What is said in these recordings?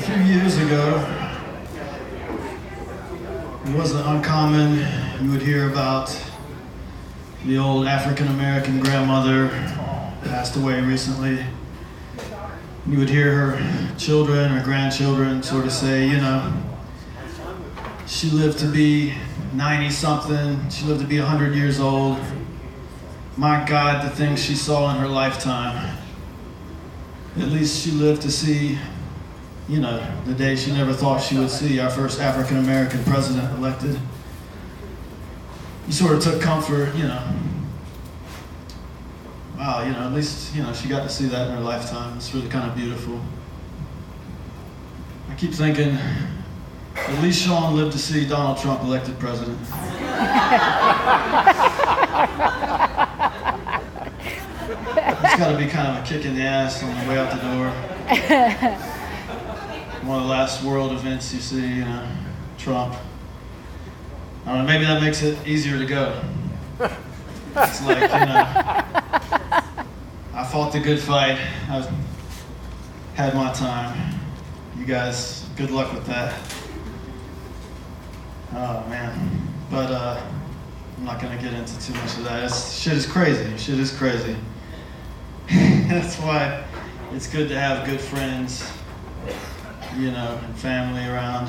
few years ago, it wasn't uncommon you would hear about the old African-American grandmother passed away recently. You would hear her children or grandchildren sort of say, you know, she lived to be 90-something, she lived to be 100 years old. My God, the things she saw in her lifetime. At least she lived to see, you know, the day she never thought she would see, our first African-American president elected. You sort of took comfort, you know. Wow, you know, at least, you know, she got to see that in her lifetime. It's really kind of beautiful. I keep thinking, at least Sean lived to see Donald Trump elected president. It's got to be kind of a kick in the ass on the way out the door. One of the last world events you see, you know, Trump. I don't know, maybe that makes it easier to go. It's like, you know, I fought the good fight. I had my time. You guys, good luck with that. Oh, man. But I'm not going to get into too much of that. Shit is crazy. Shit is crazy. That's why it's good to have good friends, you know, and family around.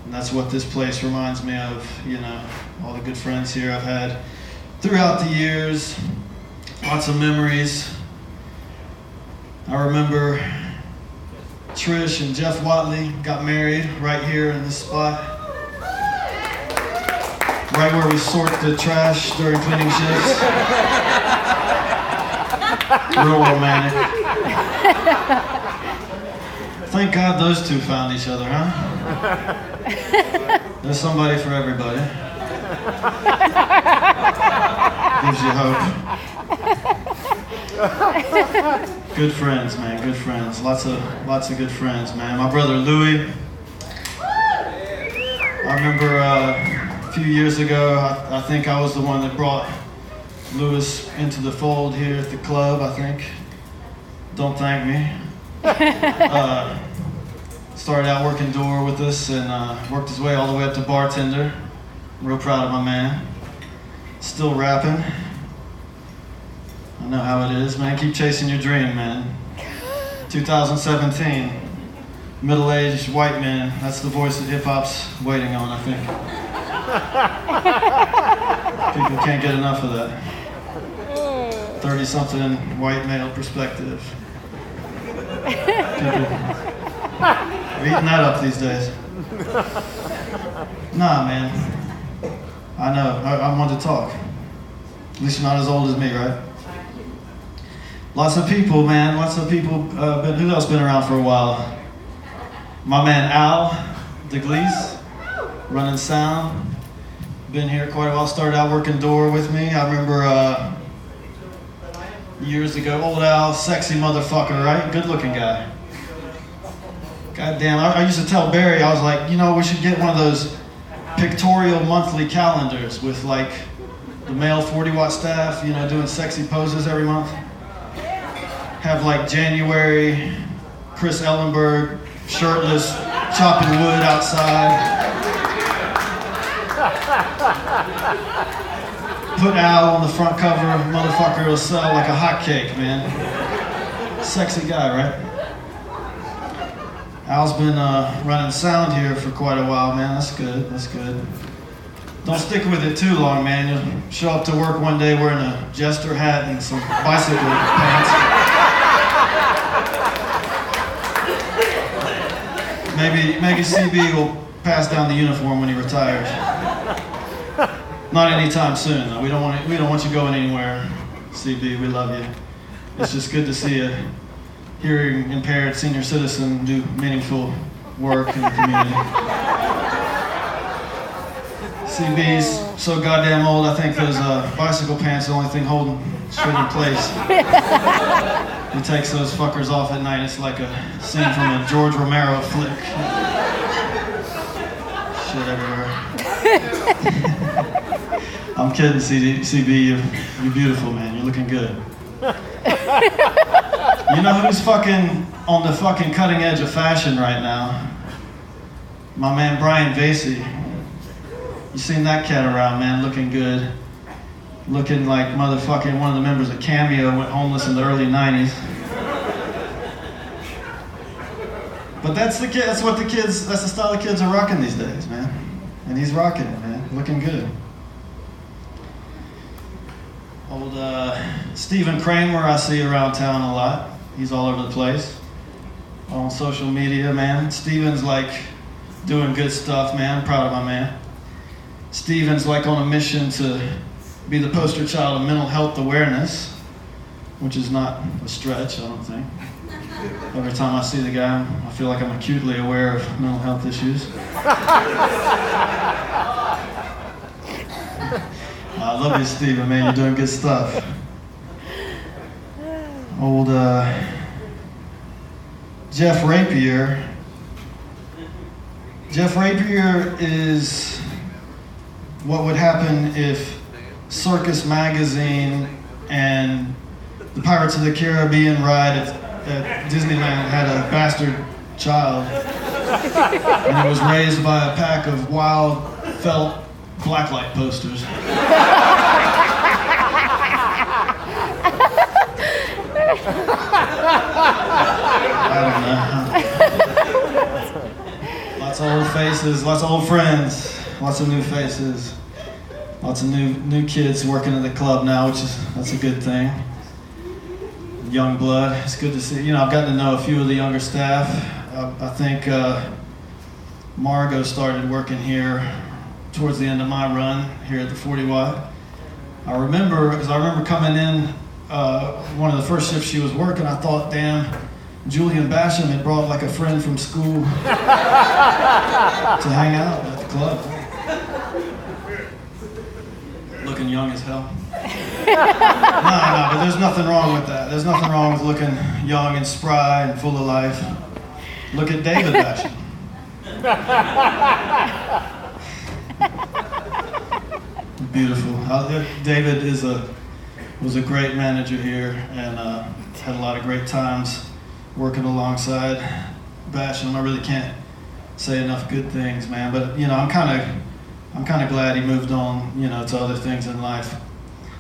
And that's what this place reminds me of, you know, all the good friends here I've had throughout the years. Lots of memories. I remember Trish and Jeff Watley got married right here in this spot. Right where we sort the trash during cleaning shifts. Real romantic. Thank God those two found each other, huh? There's somebody for everybody. Gives you hope. Good friends, man, good friends. Lots of good friends, man. My brother Louie. I remember a few years ago, I think I was the one that brought Lewis into the fold here at the club, I think. Don't thank me. Started out working door with us and worked his way all the way up to bartender. I'm real proud of my man. Still rapping. I know how it is, man. Keep chasing your dream, man. 2017. Middle-aged white man. That's the voice that hip-hop's waiting on, I think. People can't get enough of that. 30-something white male perspective. People are eating that up these days. Nah, man. I know. I want to talk. At least you're not as old as me, right? Lots of people, man. Lots of people. Who else been around for a while? My man Al DeGleese, running sound. Been here quite a while. Started out working door with me. I remember years ago. Old Al, sexy motherfucker, right? Good looking guy. Goddamn, I used to tell Barry, I was like, you know, we should get one of those pictorial monthly calendars with like the male 40-watt staff, you know, doing sexy poses every month. Have like January, Chris Ellenberg, shirtless, chopping wood outside. Put Al on the front cover, motherfucker will sell like a hotcake, man. Sexy guy, right? Al's been running sound here for quite a while, man. That's good, that's good. Don't stick with it too long, man. You'll show up to work one day wearing a jester hat and some bicycle pants. Maybe CB will pass down the uniform when he retires. Not anytime soon, though. We don't want you going anywhere, CB. We love you. It's just good to see a hearing impaired senior citizen do meaningful work in the community. CB's so goddamn old, I think those bicycle pants are the only thing holding shit in place. He takes those fuckers off at night, it's like a scene from a George Romero flick. Shit everywhere. I'm kidding, CB, you're beautiful, man, you're looking good. You know who's fucking on the fucking cutting edge of fashion right now? My man Brian Vasey. You seen that cat around, man, looking good. Looking like motherfucking one of the members of Cameo went homeless in the early 90s. But that's the kid, that's the style the kids are rocking these days, man. And he's rocking it, man, looking good. Old Stephen Kramer I see around town a lot. He's all over the place. On social media, man. Stephen's like doing good stuff, man. I'm proud of my man. Stephen's like on a mission to be the poster child of mental health awareness, which is not a stretch, I don't think. Every time I see the guy, I feel like I'm acutely aware of mental health issues. I love you, Stephen, man. You're doing good stuff. Old Jeff Rapier. Jeff Rapier is what would happen if Circus Magazine and the Pirates of the Caribbean ride at Disneyland had a bastard child, and it was raised by a pack of wild felt blacklight posters. I don't know. Lots of old faces, lots of old friends, lots of new faces, lots of new kids working at the club now, that's a good thing. Young blood, it's good to see. You know, I've gotten to know a few of the younger staff. I think Margot started working here towards the end of my run here at the 40 Watt. I remember coming in one of the first shifts she was working, I thought, damn, Julian Basham had brought like a friend from school to hang out at the club. Looking young as hell. No, but there's nothing wrong with that. There's nothing wrong with looking young and spry and full of life. Look at David Basham. Beautiful. David was a great manager here and had a lot of great times working alongside Basham. I really can't say enough good things, man. But you know, I'm kind of glad he moved on, you know, to other things in life.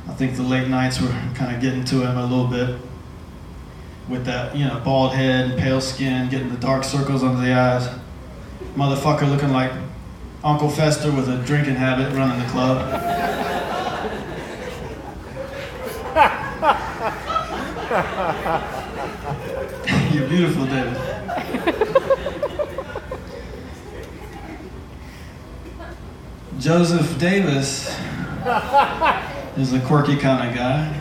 I think the late nights were kind of getting to him a little bit with that, you know, bald head, pale skin, getting the dark circles under the eyes. Motherfucker looking like Uncle Fester with a drinking habit running the club. You're beautiful, David. Joseph Davis is a quirky kind of guy.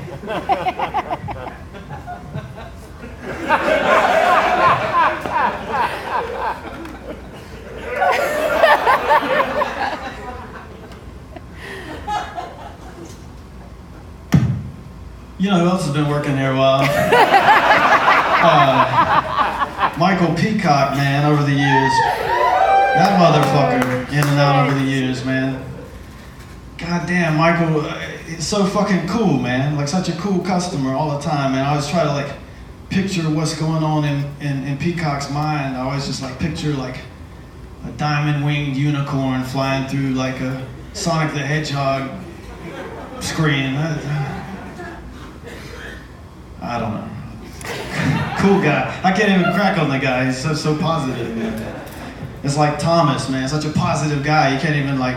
You know who else has been working here a while? Michael Peacock, man, over the years. That motherfucker, in and out over the years, man. God damn, Michael, he's so fucking cool, man. Like such a cool customer all the time, man. I always try to like picture what's going on in Peacock's mind. I always just like picture like a diamond-winged unicorn flying through like a Sonic the Hedgehog screen. I don't know. Cool guy. I can't even crack on the guy. He's so positive, man. It's like Thomas, man. Such a positive guy. You can't even like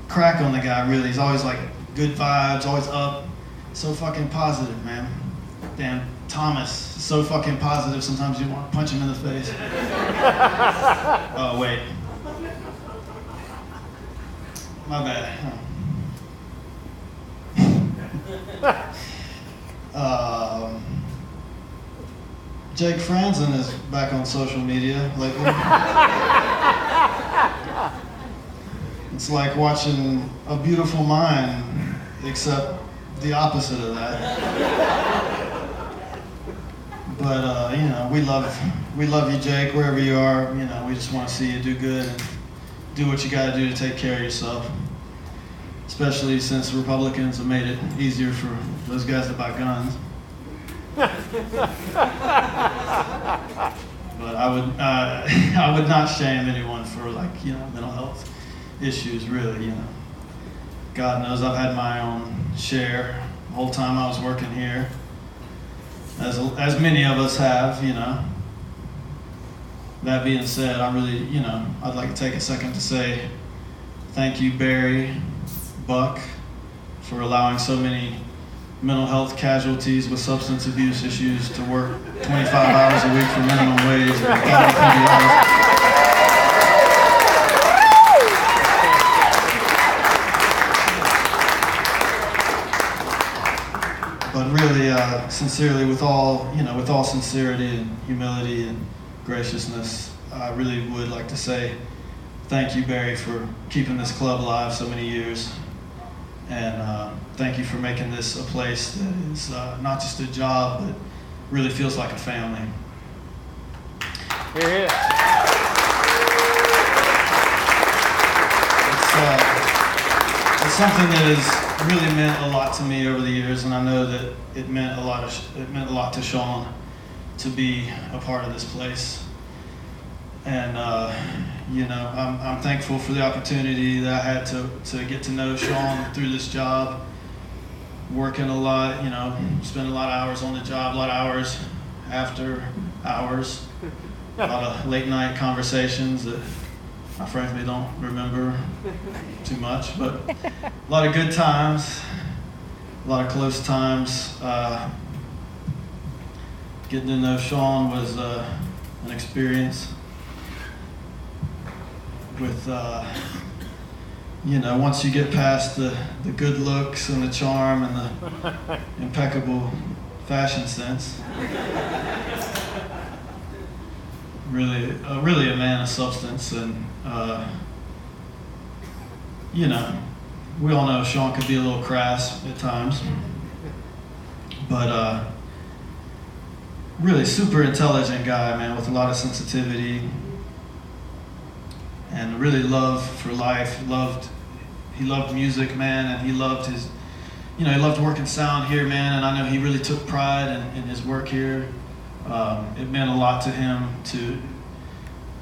crack on the guy, really. He's always like good vibes, always up. So fucking positive, man. Damn, Thomas. So fucking positive. Sometimes you want to punch him in the face. Oh, wait. My bad. Jake Franzen is back on social media lately. It's like watching A Beautiful Mind, except the opposite of that. But you know, we love you, Jake, wherever you are. You know, we just want to see you do good and do what you got to do to take care of yourself. Especially since Republicans have made it easier for those guys to buy guns. But I would not shame anyone for mental health issues, really. God knows I've had my own share the whole time I was working here, as many of us have. That being said, I really, I'd like to take a second to say thank you, Barry, Buck, for allowing so many mental health casualties with substance abuse issues to work 25 hours a week for minimum wage or $1,000. But really, sincerely, with all sincerity and humility and graciousness, I really would like to say thank you, Barry, for keeping this club alive so many years. And thank you for making this a place that is not just a job, but really feels like a family. Here. It's something that has really meant a lot to me over the years, and I know that it meant a lot to Sean to be a part of this place. And I'm thankful for the opportunity that I had to get to know Sean through this job, working a lot, spending a lot of hours on the job, a lot of hours after hours, a lot of late night conversations that I frankly don't remember too much, but a lot of good times, a lot of close times. Getting to know Sean was an experience. With once you get past the good looks and the charm and the impeccable fashion sense, really a man of substance. And we all know Sean could be a little crass at times, but really super intelligent guy, man, with a lot of sensitivity. And really love for life. He loved music, man, and he loved he loved working sound here, man. And I know he really took pride in his work here. It meant a lot to him to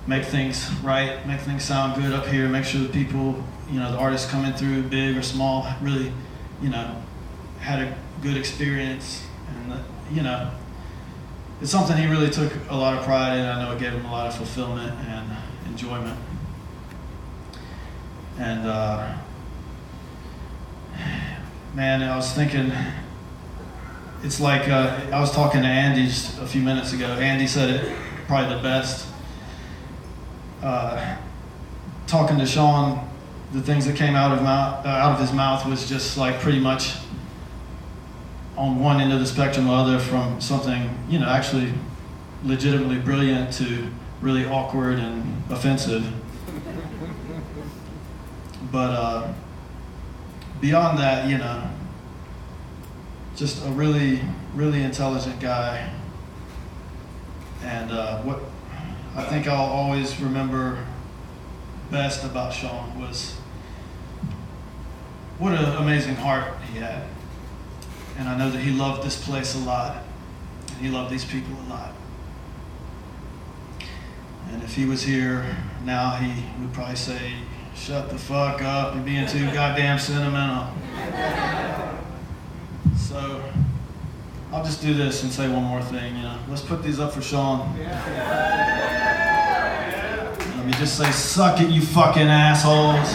make things right, make things sound good up here, make sure the people, the artists coming through, big or small, really, had a good experience. And it's something he really took a lot of pride in. I know it gave him a lot of fulfillment and enjoyment. And man, I was thinking, it's like I was talking to Andy just a few minutes ago. Andy said it probably the best. Talking to Sean, the things that came out of his mouth was just like pretty much on one end of the spectrum, the other, from something actually legitimately brilliant to really awkward and offensive. But beyond that, just a really, really intelligent guy. And what I think I'll always remember best about Sean was what an amazing heart he had. And I know that he loved this place a lot, and he loved these people a lot. And if he was here now, he would probably say, "Shut the fuck up, you're being too goddamn sentimental." So I'll just do this and say one more thing. Let's put these up for Sean. Let me just say, suck it, you fucking assholes.